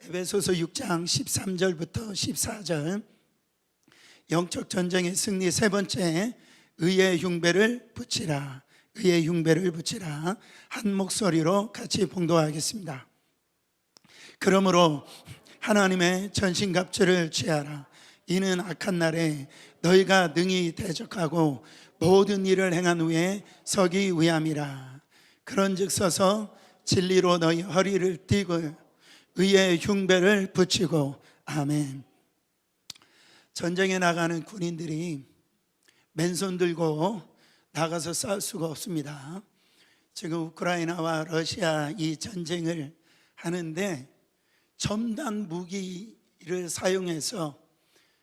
에베소서 6장 13절부터 14절, 영적 전쟁의 승리 세 번째, 의의 흉배를 붙이라, 의의 흉배를 붙이라. 한 목소리로 같이 봉독하겠습니다. 그러므로 하나님의 전신갑주를 취하라. 이는 악한 날에 너희가 능히 대적하고 모든 일을 행한 후에 서기 위함이라. 그런즉 서서 진리로 너희 허리를 띠고 의의 흉배를 붙이고. 아멘. 전쟁에 나가는 군인들이 맨손 들고 나가서 싸울 수가 없습니다. 지금 우크라이나와 러시아 이 전쟁을 하는데 첨단 무기를 사용해서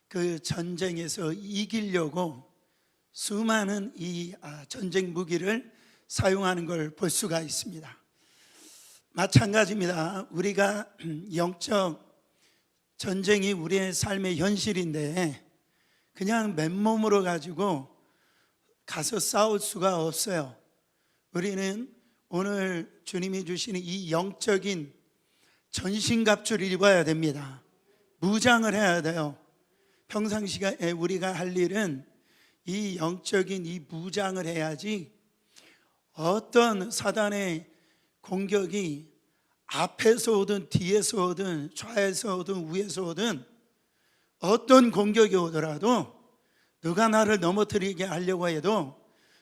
그 전쟁에서 이기려고 수많은 이 전쟁 무기를 사용하는 걸 볼 수가 있습니다. 마찬가지입니다. 우리가 영적 전쟁이 우리의 삶의 현실인데 그냥 맨몸으로 가지고 가서 싸울 수가 없어요. 우리는 오늘 주님이 주시는 이 영적인 전신갑주를 입어야 됩니다. 무장을 해야 돼요. 평상시에 우리가 할 일은 이 영적인 이 무장을 해야지 어떤 사단의 공격이 앞에서 오든 뒤에서 오든 좌에서 오든 위에서 오든 어떤 공격이 오더라도 누가 나를 넘어뜨리게 하려고 해도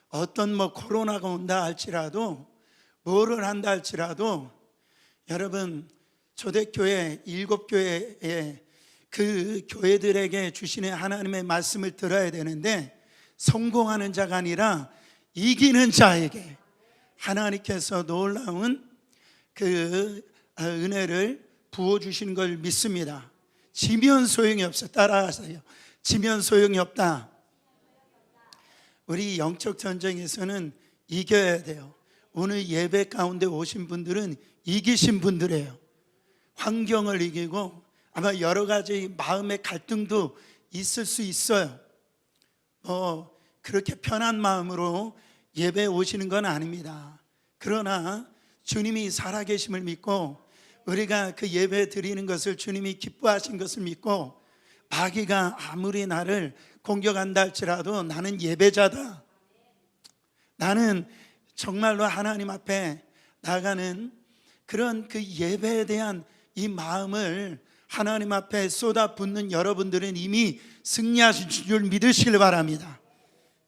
어떤 코로나가 온다 할지라도 뭐를 한다 할지라도 여러분 초대교회 7교회의 그 교회들에게 주시는 하나님의 말씀을 들어야 되는데 성공하는 자가 아니라 이기는 자에게 하나님께서 놀라운 그 은혜를 부어주시는 걸 믿습니다. 지면 소용이 없어. 따라하세요. 지면 소용이 없다. 우리 영적 전쟁에서는 이겨야 돼요. 오늘 예배 가운데 오신 분들은 이기신 분들이에요. 환경을 이기고 아마 여러 가지 마음의 갈등도 있을 수 있어요. 그렇게 편한 마음으로 예배에 오시는 건 아닙니다. 그러나 주님이 살아계심을 믿고 우리가 그 예배 드리는 것을 주님이 기뻐하신 것을 믿고 마귀가 아무리 나를 공격한다 할지라도 나는 예배자다. 나는 정말로 하나님 앞에 나가는 그런 그 예배에 대한 이 마음을 하나님 앞에 쏟아붓는 여러분들은 이미 승리하신 줄 믿으시길 바랍니다.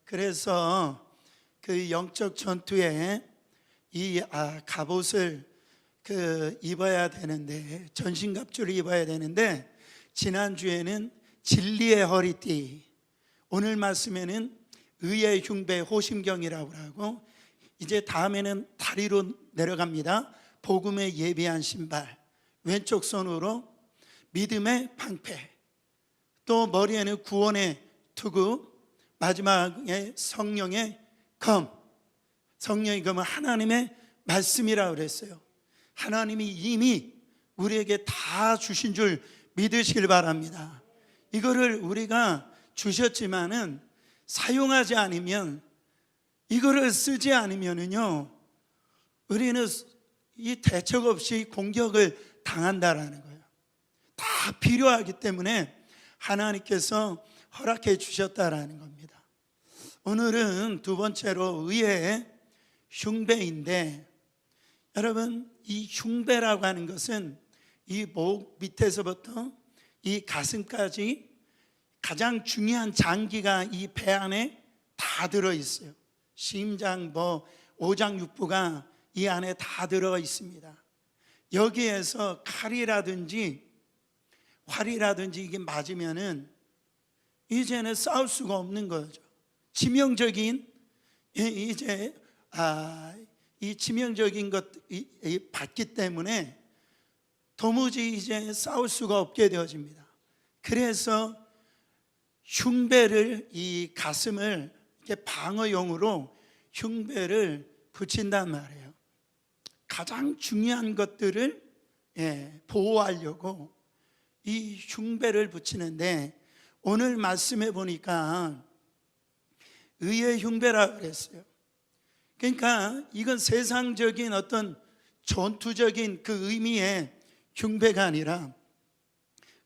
그래서 그 영적 전투에 이 갑옷을 입어야 되는데, 전신갑주를 입어야 되는데, 지난주에는 진리의 허리띠, 오늘 말씀에는 의의 흉배 호심경이라고 하고, 이제 다음에는 다리로 내려갑니다. 복음에 예비한 신발, 왼쪽 손으로 믿음의 방패, 또 머리에는 구원의 투구, 마지막에 성령의 검. 성령의 검은 하나님의 말씀이라고 그랬어요. 하나님이 이미 우리에게 다 주신 줄 믿으시길 바랍니다. 이거를 우리가 주셨지만은 사용하지 않으면, 이거를 쓰지 않으면은요, 우리는 이 대책 없이 공격을 당한다라는 거예요. 다 필요하기 때문에 하나님께서 허락해 주셨다라는 겁니다. 오늘은 두 번째로 의의 흉배인데, 여러분 이 흉배라고 하는 것은 이 목 밑에서부터 이 가슴까지 가장 중요한 장기가 이 배 안에 다 들어있어요. 심장, 오장육부가 이 안에 다 들어 있습니다. 여기에서 칼이라든지 활이라든지 이게 맞으면은 이제는 싸울 수가 없는 거죠. 치명적인 이제 이 치명적인 것이 받기 때문에 도무지 이제 싸울 수가 없게 되어집니다. 그래서 흉배를, 이 가슴을 이렇게 방어용으로 흉배를 붙인단 말이에요. 가장 중요한 것들을 보호하려고 이 흉배를 붙이는데, 오늘 말씀해 보니까 의의 흉배라고 그랬어요. 그러니까 이건 세상적인 어떤 전투적인 그 의미의 흉배가 아니라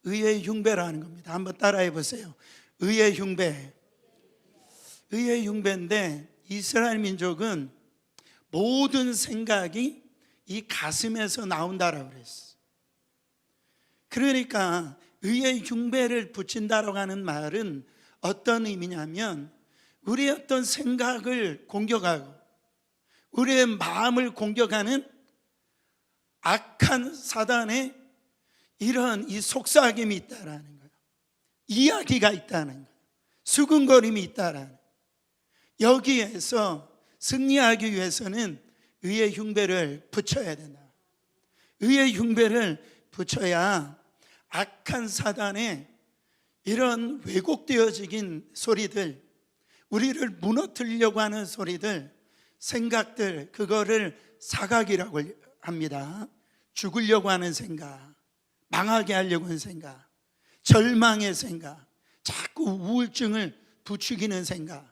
의의 흉배라는 겁니다. 한번 따라해 보세요. 의의 흉배. 의의 흉배인데 이스라엘 민족은 모든 생각이 이 가슴에서 나온다라고 그랬어요. 그러니까 의의 흉배를 붙인다라고 하는 말은 어떤 의미냐면 우리의 어떤 생각을 공격하고 우리의 마음을 공격하는 악한 사단의 이런 이 속삭임이 있다라는 거예요. 이야기가 있다는 거예요. 수근거림이 있다라는 거예요. 여기에서 승리하기 위해서는 의의 흉배를 붙여야 된다. 의의 흉배를 붙여야 악한 사단의 이런 왜곡되어진 소리들, 우리를 무너뜨리려고 하는 소리들, 생각들, 그거를 사각이라고 합니다. 죽으려고 하는 생각, 망하게 하려고 하는 생각, 절망의 생각, 자꾸 우울증을 부추기는 생각,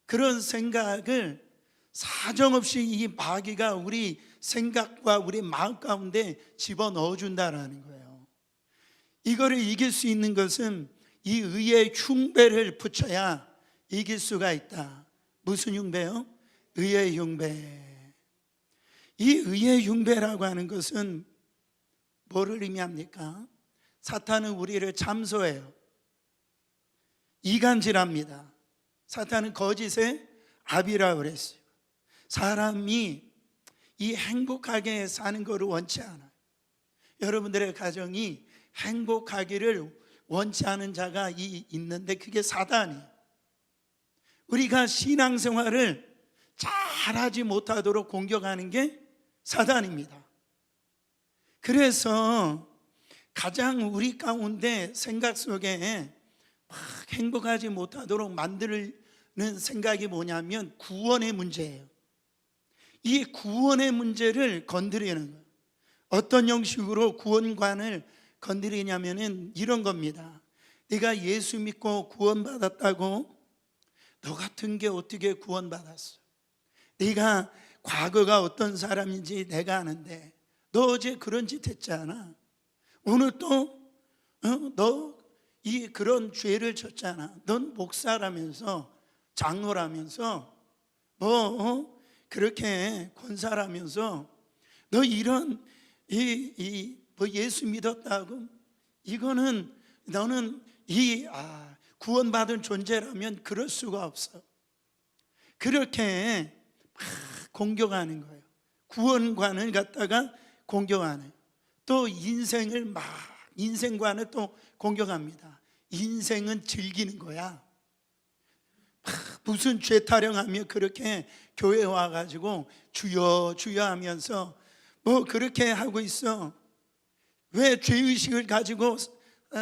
그런 생각을 사정없이 이 마귀가 우리 생각과 우리 마음 가운데 집어넣어 준다라는 거예요. 이거를 이길 수 있는 것은 이 의의 흉배를 붙여야 이길 수가 있다. 무슨 흉배요? 의의 흉배. 이 의의 흉배라고 하는 것은 뭐를 의미합니까? 사탄은 우리를 참소해요. 이간질합니다. 사탄은 거짓의 아비라고 그랬어요. 사람이 이 행복하게 사는 것을 원치 않아요. 여러분들의 가정이 행복하기를 원치 않은 자가 있는데 그게 사단이에요. 우리가 신앙생활을 잘하지 못하도록 공격하는 게 사단입니다. 그래서 가장 우리 가운데 생각 속에 막 행복하지 못하도록 만드는 생각이 뭐냐면 구원의 문제예요. 이 구원의 문제를 건드리는 거예요. 어떤 형식으로 구원관을 건드리냐면은 이런 겁니다. 네가 예수 믿고 구원받았다고? 너 같은 게 어떻게 구원받았어? 네가 과거가 어떤 사람인지 내가 아는데 너 어제 그런 짓 했잖아. 오늘 또 너 이 그런 죄를 졌잖아. 넌 목사라면서 장로라면서 뭐 그렇게 권사라면서 너 이런 뭐 예수 믿었다고? 이거는 너는 구원받은 존재라면 그럴 수가 없어. 그렇게 막 공격하는 거예요. 구원관을 갖다가 공격하는. 또 인생관을 또 공격합니다. 인생은 즐기는 거야. 무슨 죄 타령하며 그렇게 교회 와가지고 주여 주여 하면서 뭐 그렇게 하고 있어. 왜 죄의식을 가지고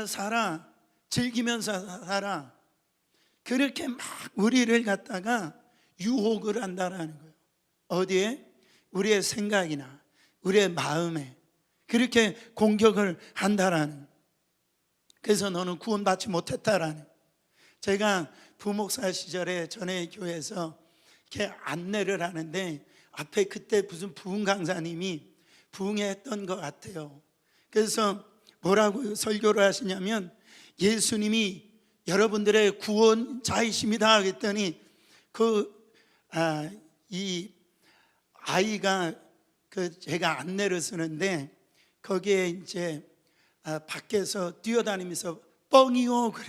살아? 즐기면서 살아. 그렇게 막 우리를 갖다가 유혹을 한다라는 거예요. 어디에? 우리의 생각이나 우리의 마음에 그렇게 공격을 한다라는 거예요. 그래서 너는 구원받지 못했다라는 거예요. 제가 부목사 시절에 전에 교회에서 이렇게 안내를 하는데 앞에 그때 무슨 부흥 강사님이 부흥했던 것 같아요. 그래서 뭐라고 설교를 하시냐면 예수님이 여러분들의 구원자이십니다 그랬더니 이 아이가 제가 안내를 쓰는데 거기에 이제 밖에서 뛰어다니면서 뻥이요 그래.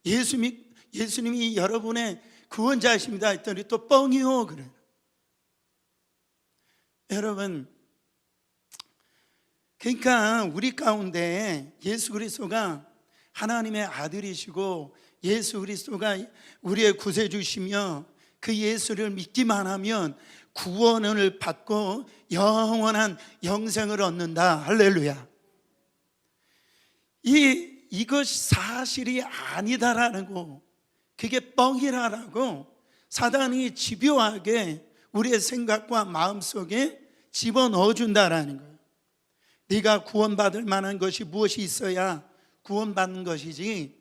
예수님이 여러분의 구원자이십니다 했더니 또 뻥이요 그래. 여러분, 그러니까 우리 가운데 예수 그리스도가 하나님의 아들이시고 예수 그리스도가 우리의 구세주시며 그 예수를 믿기만 하면 구원을 받고 영원한 영생을 얻는다. 할렐루야. 이것이 사실이 아니다라고, 그게 뻥이라고 사단이 집요하게 우리의 생각과 마음속에 집어넣어 준다라는 거예요. 네가 구원받을 만한 것이 무엇이 있어야 구원받는 것이지,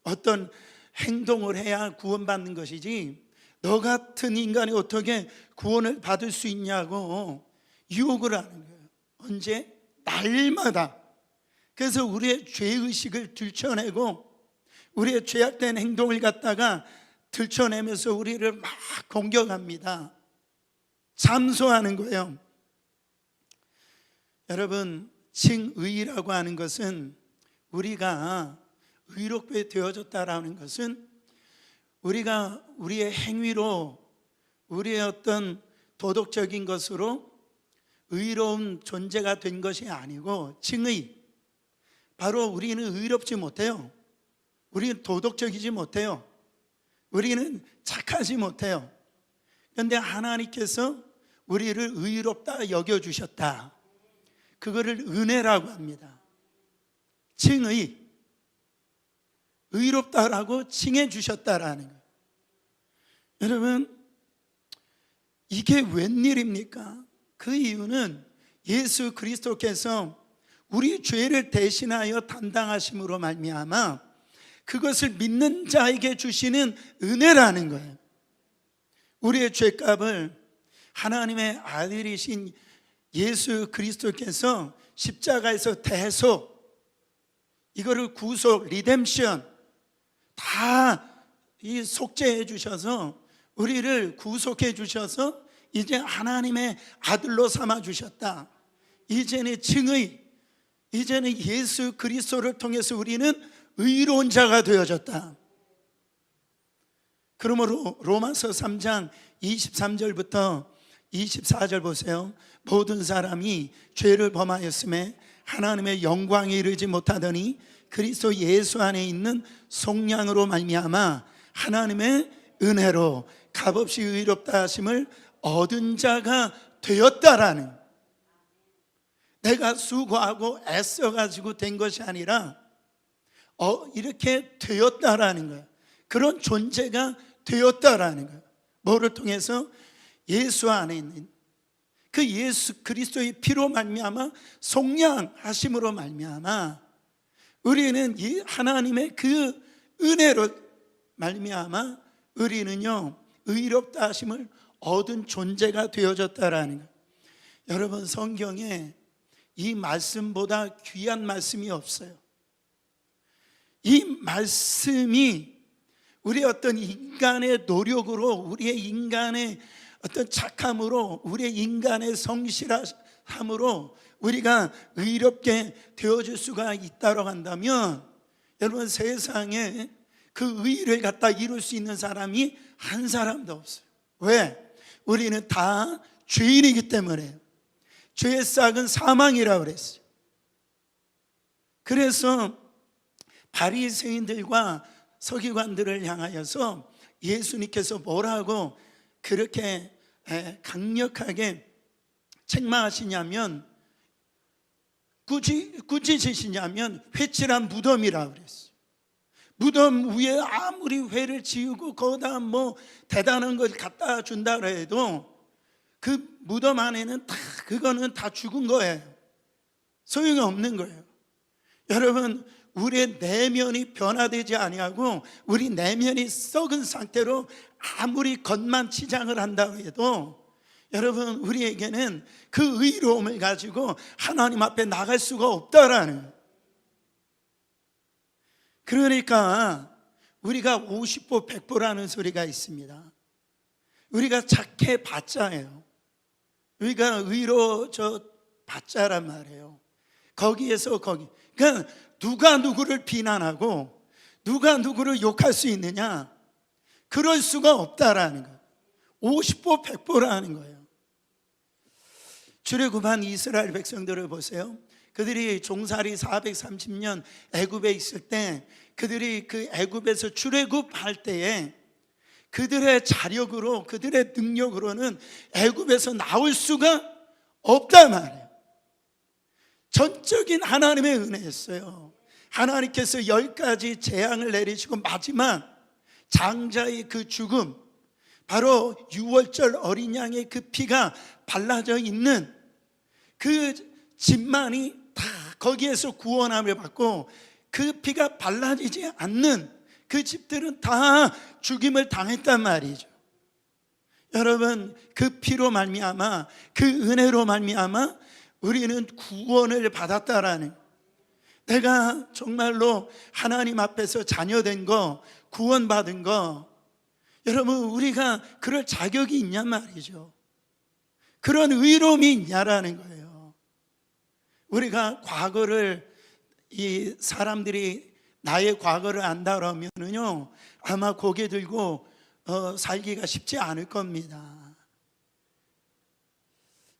어떤 행동을 해야 구원받는 것이지, 너 같은 인간이 어떻게 구원을 받을 수 있냐고 유혹을 하는 거예요. 언제? 날마다. 그래서 우리의 죄의식을 들춰내고 우리의 죄악된 행동을 갖다가 들춰내면서 우리를 막 공격합니다. 잠소하는 거예요. 여러분, 칭의라고 하는 것은, 우리가 의롭게 되어졌다라는 것은 우리가 우리의 행위로, 우리의 어떤 도덕적인 것으로 의로운 존재가 된 것이 아니고, 칭의, 바로 우리는 의롭지 못해요. 우리는 도덕적이지 못해요. 우리는 착하지 못해요. 그런데 하나님께서 우리를 의롭다 여겨주셨다. 그거를 은혜라고 합니다. 칭의, 의롭다라고 칭해 주셨다라는 거예요. 여러분, 이게 웬일입니까? 그 이유는 예수 그리스도께서 우리 죄를 대신하여 담당하심으로 말미암아 그것을 믿는 자에게 주시는 은혜라는 거예요. 우리의 죄값을 하나님의 아들이신 예수 그리스도께서 십자가에서 대속, 이거를 구속, 리뎀션 다 이 속죄해 주셔서 우리를 구속해 주셔서 이제 하나님의 아들로 삼아 주셨다. 이제는 칭의, 이제는 예수 그리스도를 통해서 우리는 의로운 자가 되어졌다. 그러므로 로마서 3장 23절부터 24절 보세요. 모든 사람이 죄를 범하였음에 하나님의 영광에 이르지 못하더니 그리스도 예수 안에 있는 속량으로 말미암아 하나님의 은혜로 값없이 의롭다 하심을 얻은 자가 되었다라는, 내가 수고하고 애써가지고 된 것이 아니라 이렇게 되었다라는 거예요. 그런 존재가 되었다라는 거예요. 뭐를 통해서? 예수 안에 있는 그 예수 그리스도의 피로 말미암아 속량하심으로 말미암아 우리는 이 하나님의 그 은혜로 말미암아 우리는요 의롭다 하심을 얻은 존재가 되어졌다라는 거예요. 여러분, 성경에 이 말씀보다 귀한 말씀이 없어요. 이 말씀이 우리의 어떤 인간의 노력으로, 우리의 인간의 어떤 착함으로, 우리의 인간의 성실함으로 우리가 의롭게 되어질 수가 있다고 한다면, 여러분, 세상에 그 의를 갖다 이룰 수 있는 사람이 한 사람도 없어요. 왜? 우리는 다 죄인이기 때문에. 죄의 싹은 사망이라고 그랬어요. 그래서 바리새인들과 서기관들을 향하여서 예수님께서 뭐라고 그렇게 강력하게 책망하시냐면, 꾸짖으시냐면 회칠한 무덤이라고 그랬어요. 무덤 위에 아무리 회를 지우고 거기다 뭐 대단한 걸 갖다 준다 해도 그 무덤 안에는 그거는 다 죽은 거예요. 소용이 없는 거예요. 여러분, 우리의 내면이 변화되지 아니하고 우리 내면이 썩은 상태로 아무리 겉만 치장을 한다고 해도 여러분, 우리에게는 그 의로움을 가지고 하나님 앞에 나갈 수가 없다라는. 그러니까 우리가 50보 100보라는 소리가 있습니다. 우리가 착해 봤자예요. 우리가 의로워져 봤자란 말이에요. 거기에서 거기. 그러니까 누가 누구를 비난하고 누가 누구를 욕할 수 있느냐? 그럴 수가 없다라는 거예요. 50보 100보라는 거예요. 출애굽한 이스라엘 백성들을 보세요. 그들이 종살이 430년 애굽에 있을 때, 그들이 그 애굽에서 출애굽할 때에 그들의 자력으로, 그들의 능력으로는 애굽에서 나올 수가 없단 말이에요. 전적인 하나님의 은혜였어요. 하나님께서 10가지 재앙을 내리시고 마지막 장자의 그 죽음, 바로 유월절 어린 양의 그 피가 발라져 있는 그 집만이 다 거기에서 구원함을 받고, 그 피가 발라지지 않는 그 집들은 다 죽임을 당했단 말이죠. 여러분, 그 피로 말미암아, 그 은혜로 말미암아 우리는 구원을 받았다라는, 내가 정말로 하나님 앞에서 자녀된 거, 구원받은 거, 여러분 우리가 그럴 자격이 있냔 말이죠. 그런 의로움이 있냐라는 거예요. 우리가 과거를, 이 사람들이 나의 과거를 안다 그러면은요, 아마 고개 들고 살기가 쉽지 않을 겁니다.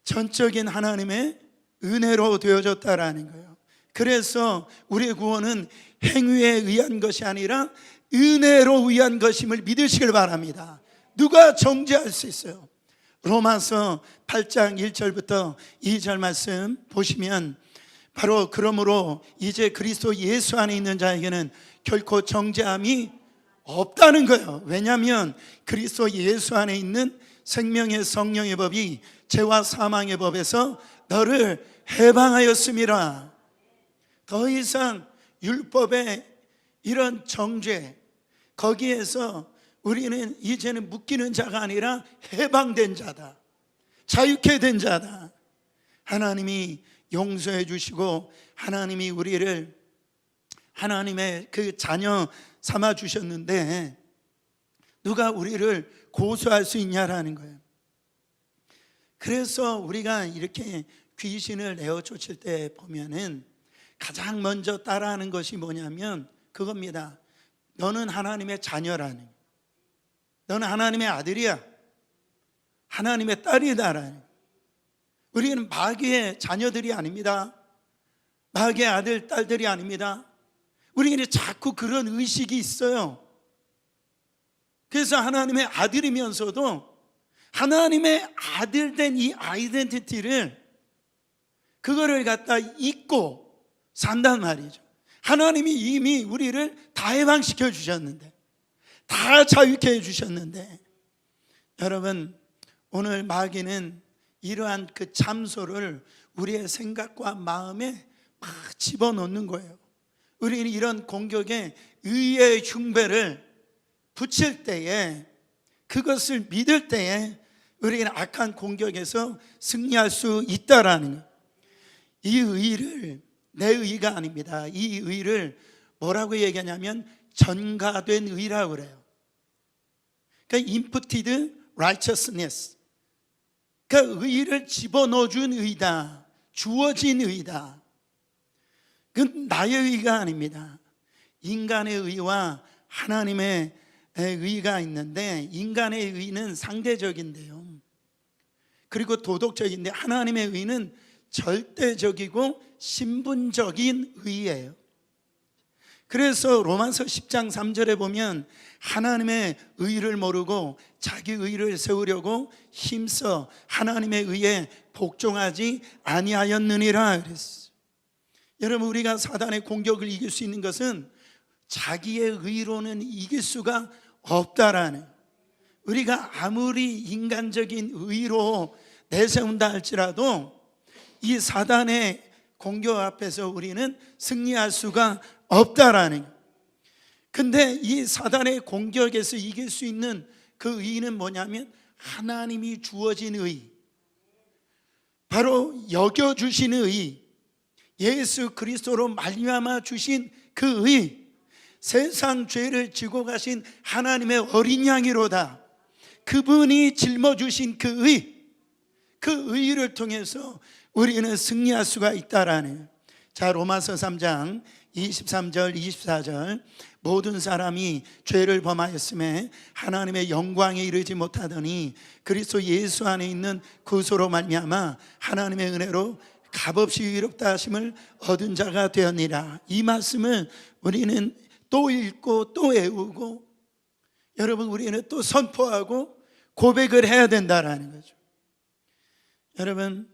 전적인 하나님의 은혜로 되어졌다라는 거예요. 그래서 우리의 구원은 행위에 의한 것이 아니라 은혜로 의한 것임을 믿으시길 바랍니다. 누가 정죄할 수 있어요? 로마서 8장 1절부터 2절 말씀 보시면, 바로 그러므로 이제 그리스도 예수 안에 있는 자에게는 결코 정죄함이 없다는 거예요. 왜냐하면 그리스도 예수 안에 있는 생명의 성령의 법이 죄와 사망의 법에서 너를 해방하였음이라. 더 이상 율법의 이런 정죄, 거기에서 우리는 이제는 묶이는 자가 아니라 해방된 자다, 자유케 된 자다. 하나님이 용서해 주시고 하나님이 우리를 하나님의 그 자녀 삼아 주셨는데 누가 우리를 고소할 수 있냐라는 거예요. 그래서 우리가 이렇게 귀신을 내어 쫓을 때 보면은 가장 먼저 따라하는 것이 뭐냐면 그겁니다. 너는 하나님의 자녀라는, 너는 하나님의 아들이야, 하나님의 딸이다라는. 우리는 마귀의 자녀들이 아닙니다. 마귀의 아들, 딸들이 아닙니다. 우리에게 자꾸 그런 의식이 있어요. 그래서 하나님의 아들이면서도 하나님의 아들 된 이 아이덴티티를, 그거를 갖다 잊고 산단 말이죠. 하나님이 이미 우리를 다 해방시켜 주셨는데, 다 자유케 해주셨는데, 여러분 오늘 마귀는 이러한 그 참소를 우리의 생각과 마음에 막 집어넣는 거예요. 우리는 이런 공격에 의의 흉배를 붙일 때에, 그것을 믿을 때에 우리는 악한 공격에서 승리할 수 있다라는 거예요. 이 의를, 내 의가 아닙니다. 이 의를 뭐라고 얘기하냐면 전가된 의라고 그래요. 그러니까 imputed righteousness, 그러니까 의를 집어넣어준 의다, 주어진 의다. 그건 나의 의가 아닙니다. 인간의 의와 하나님의 의가 있는데, 인간의 의는 상대적인데요, 그리고 도덕적인데, 하나님의 의는 절대적이고 신분적인 의예요. 그래서 로마서 10장 3절에 보면 하나님의 의를 모르고 자기 의를 세우려고 힘써 하나님의 의에 복종하지 아니하였느니라 그랬어요. 여러분, 우리가 사단의 공격을 이길 수 있는 것은 자기의 의로는 이길 수가 없다라는, 우리가 아무리 인간적인 의로 내세운다 할지라도 이 사단의 공격 앞에서 우리는 승리할 수가 없다라는. 근데 이 사단의 공격에서 이길 수 있는 그 의는 뭐냐면 하나님이 주어진 의, 바로 여겨주신 의, 예수 그리스도로 말미암아 주신 그 의, 세상 죄를 지고 가신 하나님의 어린 양이로다. 그분이 짊어주신 그 의, 그 의를 통해서 우리는 승리할 수가 있다라는. 자, 로마서 3장 23절 24절, 모든 사람이 죄를 범하였음에 하나님의 영광에 이르지 못하더니 그리스도 예수 안에 있는 구소로 말미암아 하나님의 은혜로 값없이 의롭다 하심을 얻은 자가 되었니라. 이 말씀을 우리는 또 읽고 또 외우고, 여러분 우리는 또 선포하고 고백을 해야 된다라는 거죠. 여러분,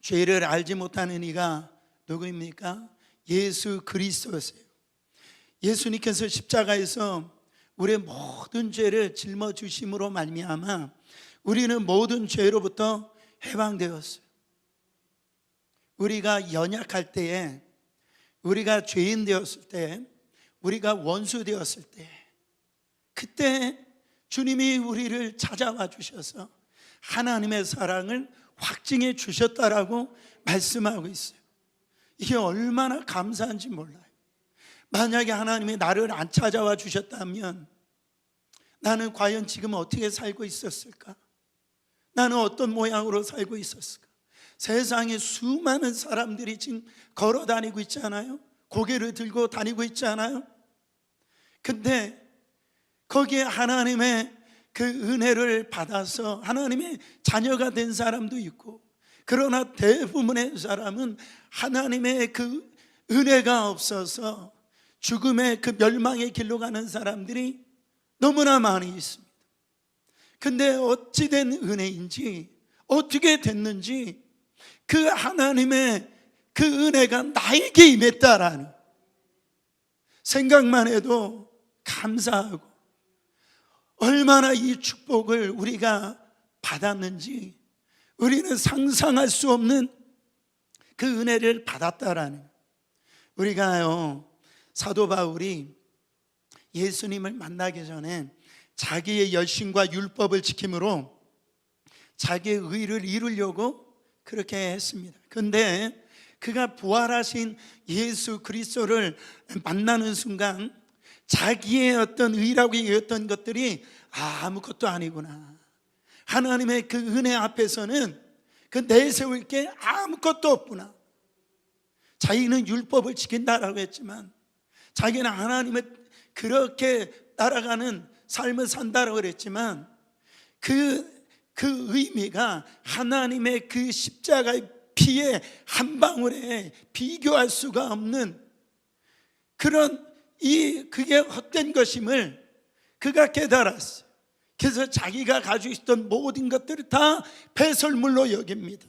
죄를 알지 못하는 이가 누구입니까? 예수 그리스도세요. 예수님께서 십자가에서 우리의 모든 죄를 짊어주심으로 말미암아 우리는 모든 죄로부터 해방되었어요. 우리가 연약할 때에, 우리가 죄인 되었을 때, 우리가 원수 되었을 때, 그때 주님이 우리를 찾아와 주셔서 하나님의 사랑을 확증해 주셨다라고 말씀하고 있어요. 이게 얼마나 감사한지 몰라요. 만약에 하나님이 나를 안 찾아와 주셨다면 나는 과연 지금 어떻게 살고 있었을까? 나는 어떤 모양으로 살고 있었을까? 세상에 수많은 사람들이 지금 걸어 다니고 있잖아요. 고개를 들고 다니고 있잖아요. 근데 거기에 하나님의 그 은혜를 받아서 하나님의 자녀가 된 사람도 있고, 그러나 대부분의 사람은 하나님의 그 은혜가 없어서 죽음의 그 멸망의 길로 가는 사람들이 너무나 많이 있습니다. 근데 어찌된 은혜인지, 어떻게 됐는지 그 하나님의 그 은혜가 나에게 임했다라는 생각만 해도 감사하고, 얼마나 이 축복을 우리가 받았는지 우리는 상상할 수 없는 그 은혜를 받았다라는. 우리가요, 사도 바울이 예수님을 만나기 전에 자기의 열심과 율법을 지킴으로 자기의 의를 이루려고 그렇게 했습니다. 그런데 그가 부활하신 예수 그리스도를 만나는 순간 자기의 어떤 의라고 여겼던 것들이 아무것도 아니구나, 하나님의 그 은혜 앞에서는 그 내세울 게 아무것도 없구나. 자기는 율법을 지킨다라고 했지만 자기는 하나님의 그렇게 따라가는 삶을 산다라고 그랬지만 그 의미가 하나님의 그 십자가의 피의 한 방울에 비교할 수가 없는 그런 그게 헛된 것임을 그가 깨달았어요. 그래서 자기가 가지고 있던 모든 것들을 다 배설물로 여깁니다.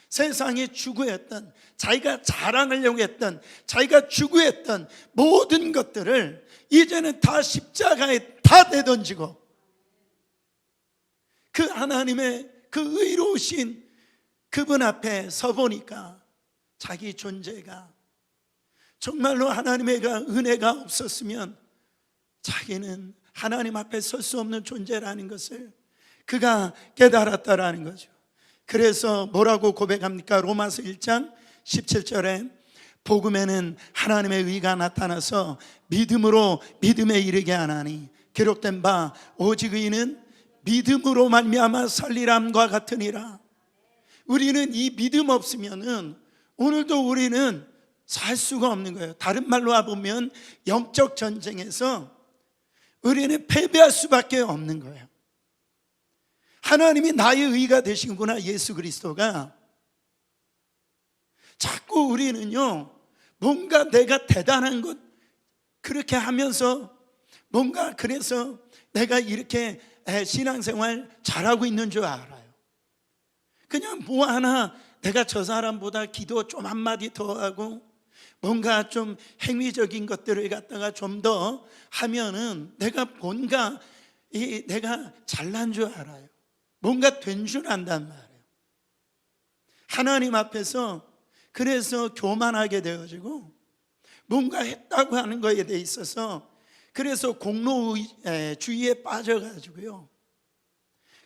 세상에 추구했던, 자기가 자랑하려고 했던, 자기가 추구했던 모든 것들을 이제는 다 십자가에 다 내던지고 그 하나님의 그 의로우신 그분 앞에 서보니까 자기 존재가 정말로 하나님의 은혜가 없었으면 자기는 하나님 앞에 설 수 없는 존재라는 것을 그가 깨달았다라는 거죠. 그래서 뭐라고 고백합니까? 로마서 1장 17절에 복음에는 하나님의 의가 나타나서 믿음으로 믿음에 이르게 하나니 기록된 바 오직 의인은 믿음으로 말미암아 살리람과 같으니라. 우리는 이 믿음 없으면은 오늘도 우리는 살 수가 없는 거예요. 다른 말로 해보면 영적 전쟁에서 우리는 패배할 수밖에 없는 거예요. 하나님이 나의 의가 되시구나, 예수 그리스도가. 자꾸 우리는요, 뭔가 내가 대단한 것 그렇게 하면서 뭔가 그래서 내가 이렇게 신앙생활 잘하고 있는 줄 알아요. 그냥 뭐 하나 내가 저 사람보다 기도 좀 한마디 더 하고 뭔가 좀 행위적인 것들을 갖다가 좀 더 하면은 내가 뭔가 내가 잘난 줄 알아요. 뭔가 된 줄 안단 말이에요. 하나님 앞에서 그래서 교만하게 되어지고 뭔가 했다고 하는 거에 대해 있어서 그래서 공로주의에 빠져가지고요,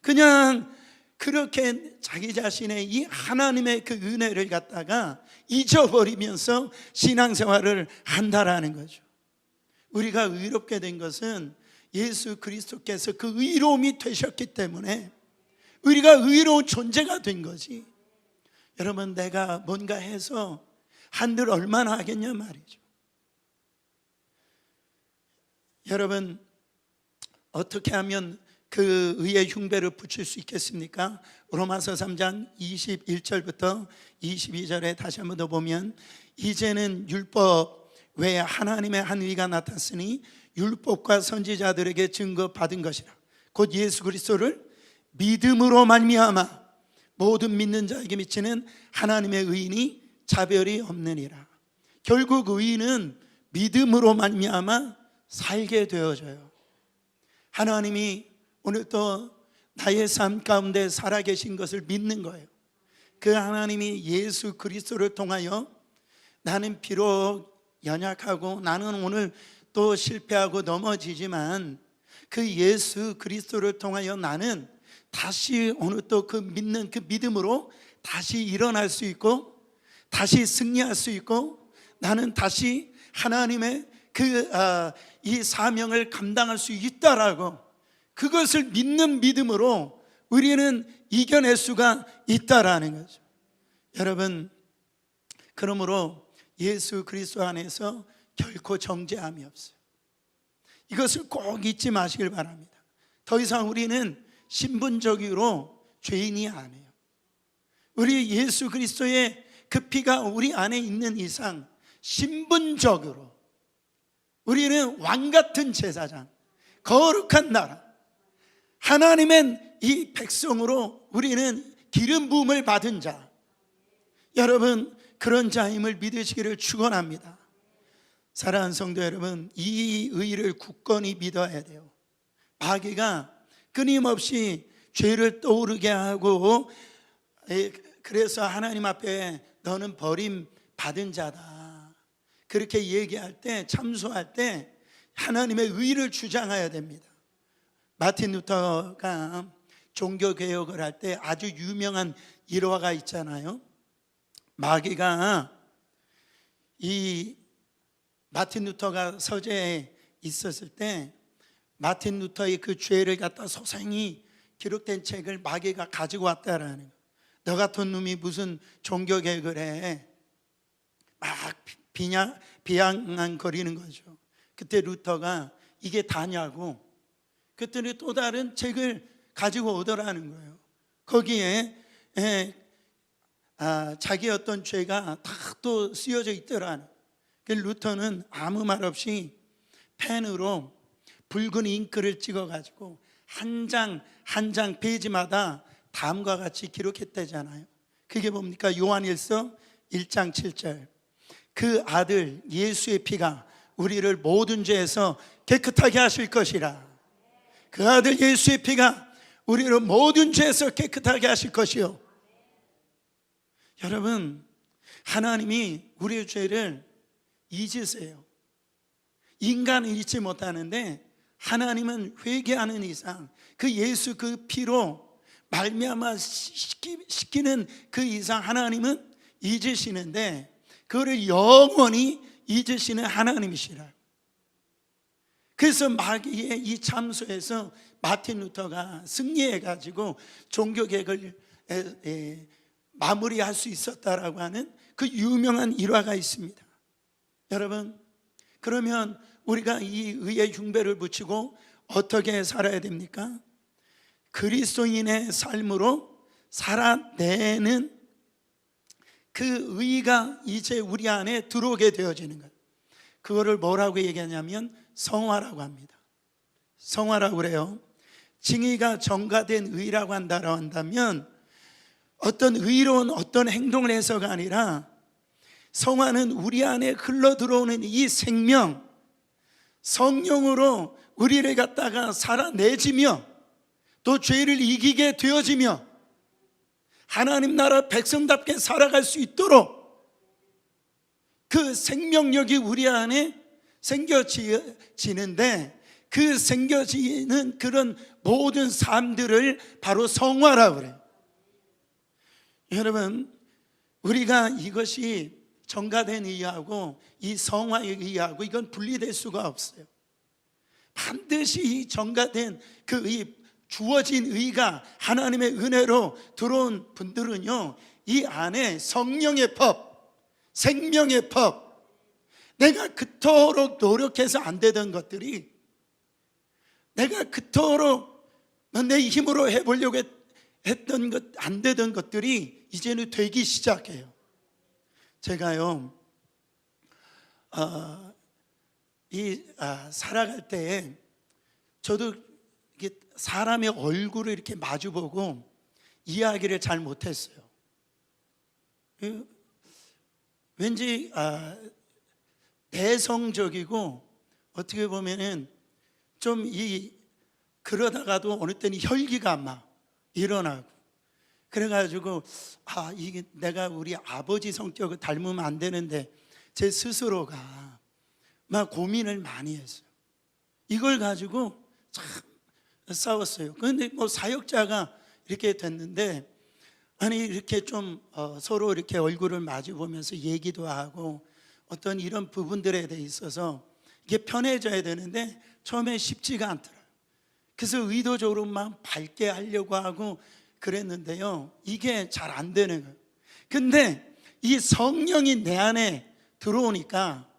그냥 그렇게 자기 자신의 이 하나님의 그 은혜를 갖다가 잊어버리면서 신앙생활을 한다라는 거죠. 우리가 의롭게 된 것은 예수 그리스도께서 그 의로움이 되셨기 때문에 우리가 의로운 존재가 된 거지. 여러분, 내가 뭔가 해서 한들 얼마나 하겠냐 말이죠. 여러분, 어떻게 하면 그 의의 흉배를 붙일 수 있겠습니까? 로마서 3장 21절부터 22절에 다시 한번 더 보면, 이제는 율법 외에 하나님의 한 의가 나탔으니 율법과 선지자들에게 증거받은 것이라. 곧 예수 그리스도를 믿음으로 말미암아 모든 믿는 자에게 미치는 하나님의 의인이 차별이 없느니라. 결국 의인은 믿음으로 말미암아 살게 되어져요. 하나님이 오늘 또 나의 삶 가운데 살아계신 것을 믿는 거예요. 그 하나님이 예수 그리스도를 통하여 나는 비록 연약하고 나는 오늘 또 실패하고 넘어지지만 그 예수 그리스도를 통하여 나는 다시 어느 또 그 믿는 그 믿음으로 다시 일어날 수 있고 다시 승리할 수 있고 나는 다시 하나님의 이 사명을 감당할 수 있다라고 그것을 믿는 믿음으로 우리는 이겨낼 수가 있다라는 거죠. 여러분, 그러므로 예수 그리스도 안에서 결코 정죄함이 없어요. 이것을 꼭 잊지 마시길 바랍니다. 더 이상 우리는 신분적으로 죄인이 아니에요. 우리 예수 그리스도의 그 피가 우리 안에 있는 이상 신분적으로 우리는 왕같은 제사장, 거룩한 나라, 하나님의 이 백성으로 우리는 기름 부음을 받은 자, 여러분 그런 자임을 믿으시기를 축원합니다. 사랑하는 성도 여러분, 이 의를 굳건히 믿어야 돼요. 마귀가 끊임없이 죄를 떠오르게 하고 그래서 하나님 앞에 너는 버림받은 자다 그렇게 얘기할 때, 참소할 때 하나님의 의를 주장해야 됩니다. 마틴 루터가 종교개혁을 할 때 아주 유명한 일화가 있잖아요. 마귀가 이 마틴 루터가 서재에 있었을 때 마틴 루터의 그 죄를 갖다 소상히 기록된 책을 마귀가 가지고 왔다라는 거예요. 너 같은 놈이 무슨 종교개혁을 해? 막 비양거리는 거죠. 그때 루터가 이게 다냐고 그랬더니 또 다른 책을 가지고 오더라는 거예요. 거기에 자기 어떤 죄가 다 또 쓰여져 있더라는. 루터는 아무 말 없이 펜으로 붉은 잉크를 찍어가지고 한 장 한 장 페이지마다 다음과 같이 기록했다잖아요. 그게 뭡니까? 요한일서 1장 7절. 그 아들 예수의 피가 우리를 모든 죄에서 깨끗하게 하실 것이라. 그 아들 예수의 피가 우리를 모든 죄에서 깨끗하게 하실 것이요. 여러분, 하나님이 우리의 죄를 잊으세요. 인간은 잊지 못하는데 하나님은 회개하는 이상 그 예수 그 피로 말미암아 시키는 그 이상 하나님은 잊으시는데 그거를 영원히 잊으시는 하나님이시라. 그래서 마귀의 이 참소에서 마틴 루터가 승리해가지고 종교개혁을 마무리할 수 있었다라고 하는 그 유명한 일화가 있습니다. 여러분, 그러면 우리가 이 의의 흉배를 붙이고 어떻게 살아야 됩니까? 그리스도인의 삶으로 살아내는 그 의가 이제 우리 안에 들어오게 되어지는 것. 그거를 뭐라고 얘기하냐면 성화라고 합니다. 성화라고 그래요. 징의가 정가된 의라고 한다면 어떤 의로운 어떤 행동을 해서가 아니라 성화는 우리 안에 흘러 들어오는 이 생명, 성령으로 우리를 갖다가 살아내지며 또 죄를 이기게 되어지며 하나님 나라 백성답게 살아갈 수 있도록 그 생명력이 우리 안에 생겨지는데 그 생겨지는 그런 모든 삶들을 바로 성화라고 그래요. 여러분, 우리가 이것이 정가된 의하고 이 성화의 의하고 이건 분리될 수가 없어요. 반드시 이 정가된 그 의, 주어진 의가 하나님의 은혜로 들어온 분들은요, 이 안에 성령의 법, 생명의 법, 내가 그토록 노력해서 안 되던 것들이, 내가 그토록 내 힘으로 해보려고 했던 것, 안 되던 것들이 이제는 되기 시작해요. 제가요, 살아갈 때 저도 사람의 얼굴을 이렇게 마주보고 이야기를 잘 못했어요. 왠지 내성적이고 어떻게 보면은 좀 그러다가도 어느 때는 혈기가 막 일어나고 그래가지고 이게 내가 우리 아버지 성격을 닮으면 안 되는데 제 스스로가 막 고민을 많이 했어요. 이걸 가지고 참 싸웠어요. 그런데 뭐 사역자가 이렇게 됐는데, 아니 이렇게 좀 서로 이렇게 얼굴을 마주 보면서 얘기도 하고 어떤 이런 부분들에 대해 있어서 이게 편해져야 되는데 처음에 쉽지가 않더라고요. 그래서 의도적으로 막 밝게 하려고 하고 그랬는데요, 이게 잘 안 되는 거예요. 근데 이 성령이 내 안에 들어오니까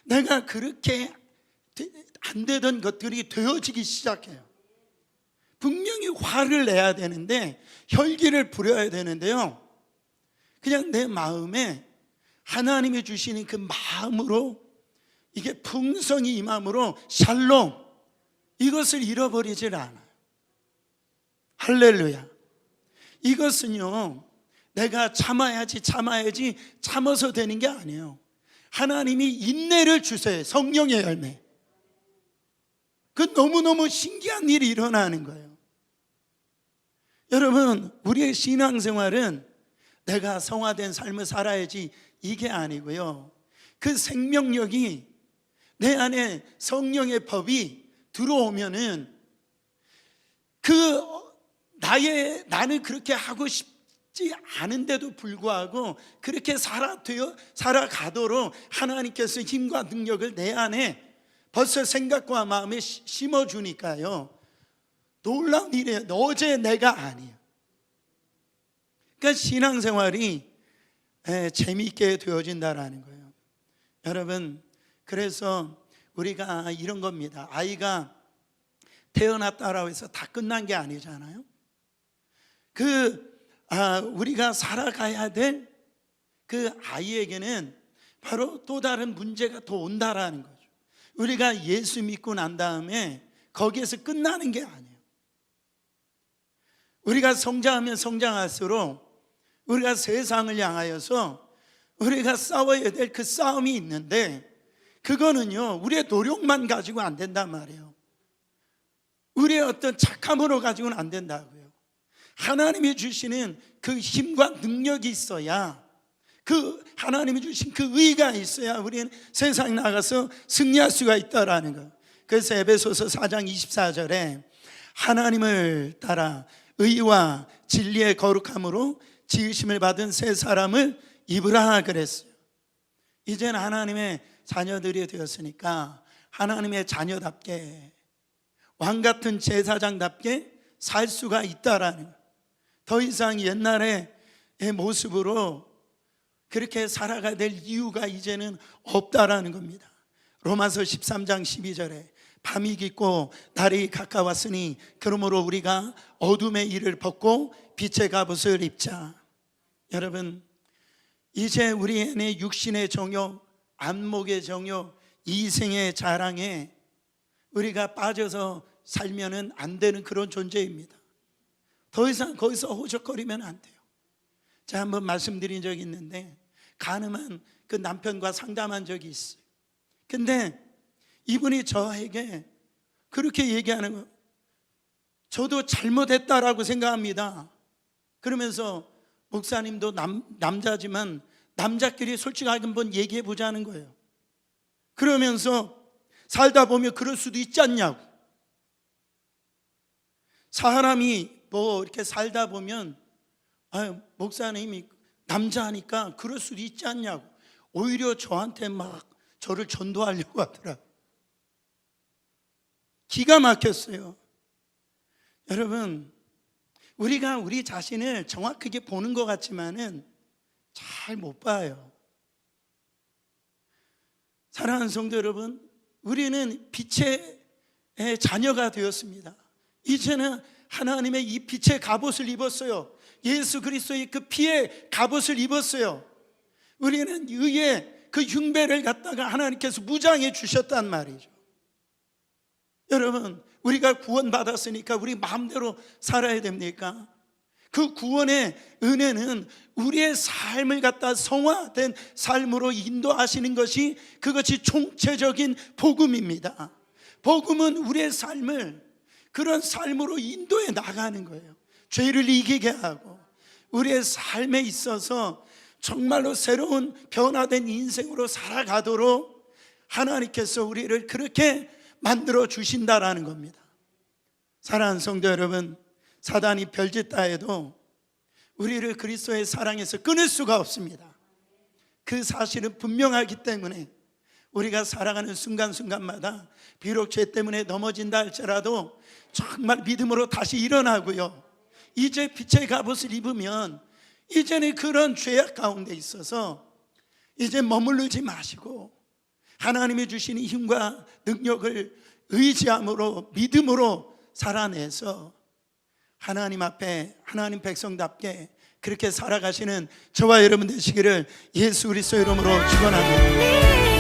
내가 그렇게 안 되던 것들이 되어지기 시작해요. 분명히 화를 내야 되는데, 혈기를 부려야 되는데요, 그냥 내 마음에 하나님이 주시는 그 마음으로, 이게 풍성이 임함으로 샬롬, 이것을 잃어버리질 않아요. 할렐루야. 이것은요, 내가 참아야지 참아서 되는 게 아니에요. 하나님이 인내를 주세요. 성령의 열매. 그 너무너무 신기한 일이 일어나는 거예요. 여러분, 우리의 신앙생활은 내가 성화된 삶을 살아야지 이게 아니고요, 그 생명력이 내 안에 성령의 법이 들어오면은 나는 그렇게 하고 싶지 않은데도 불구하고 그렇게 살아가도록 하나님께서 힘과 능력을 내 안에 벌써 생각과 마음에 심어주니까요, 놀라운 일이에요. 어제 내가 아니에요. 그러니까 신앙생활이 재미있게 되어진다라는 거예요. 여러분, 그래서 우리가 이런 겁니다. 아이가 태어났다라고 해서 다 끝난 게 아니잖아요. 우리가 살아가야 될 그 아이에게는 바로 또 다른 문제가 더 온다라는 거죠. 우리가 예수 믿고 난 다음에 거기에서 끝나는 게 아니에요. 우리가 성장하면 성장할수록 우리가 세상을 향하여서 우리가 싸워야 될 그 싸움이 있는데, 그거는요, 우리의 노력만 가지고 안 된단 말이에요. 우리의 어떤 착함으로 가지고는 안 된다고요. 하나님이 주시는 그 힘과 능력이 있어야, 그 하나님이 주신 그 의가 있어야 우리는 세상에 나가서 승리할 수가 있다라는 거. 그래서 에베소서 4장 24절에 하나님을 따라 의와 진리의 거룩함으로 지으심을 받은 새 사람을 입으라 그랬어요. 이제는 하나님의 자녀들이 되었으니까 하나님의 자녀답게, 왕같은 제사장답게 살 수가 있다라는 거예요. 더 이상 옛날의 모습으로 그렇게 살아가야 될 이유가 이제는 없다라는 겁니다. 로마서 13장 12절에 밤이 깊고 날이 가까웠으니 그러므로 우리가 어둠의 일을 벗고 빛의 갑옷을 입자. 여러분, 이제 우리 안에 육신의 정욕, 안목의 정욕, 이생의 자랑에 우리가 빠져서 살면은 안 되는 그런 존재입니다. 더 이상 거기서 호적거리면 안 돼요. 제가 한번 말씀드린 적이 있는데, 가늠한 그 남편과 상담한 적이 있어요. 근데 이분이 저에게 그렇게 얘기하는 거예요. 저도 잘못했다라고 생각합니다. 그러면서 목사님도 남자지만 남자끼리 솔직하게 한번 얘기해 보자는 거예요. 그러면서 살다 보면 그럴 수도 있지 않냐고. 사람이 뭐 이렇게 살다 보면 목사님이 남자니까 그럴 수도 있지 않냐고, 오히려 저한테 막 저를 전도하려고 하더라고요. 기가 막혔어요. 여러분, 우리가 우리 자신을 정확하게 보는 것 같지만은 잘 못 봐요. 사랑하는 성도 여러분, 우리는 빛의 자녀가 되었습니다. 이제는 하나님의 이 빛의 갑옷을 입었어요. 예수 그리스도의 그 피의 갑옷을 입었어요. 우리는 의의 그 흉배를 갖다가 하나님께서 무장해 주셨단 말이죠. 여러분, 우리가 구원받았으니까 우리 마음대로 살아야 됩니까? 그 구원의 은혜는 우리의 삶을 갖다 성화된 삶으로 인도하시는 것이, 그것이 총체적인 복음입니다. 복음은 우리의 삶을 그런 삶으로 인도해 나가는 거예요. 죄를 이기게 하고 우리의 삶에 있어서 정말로 새로운 변화된 인생으로 살아가도록 하나님께서 우리를 그렇게 만들어 주신다라는 겁니다. 사랑하는 성도 여러분, 사단이 별짓다 해도 우리를 그리스도의 사랑에서 끊을 수가 없습니다. 그 사실은 분명하기 때문에 우리가 살아가는 순간순간마다 비록 죄 때문에 넘어진다 할지라도 정말 믿음으로 다시 일어나고요, 이제 빛의 갑옷을 입으면 이제는 그런 죄악 가운데 있어서 이제 머무르지 마시고 하나님이 주시는 힘과 능력을 의지함으로 믿음으로 살아내서 하나님 앞에 하나님 백성답게 그렇게 살아가시는 저와 여러분 되시기를 예수 그리스도 이름으로 축원합니다.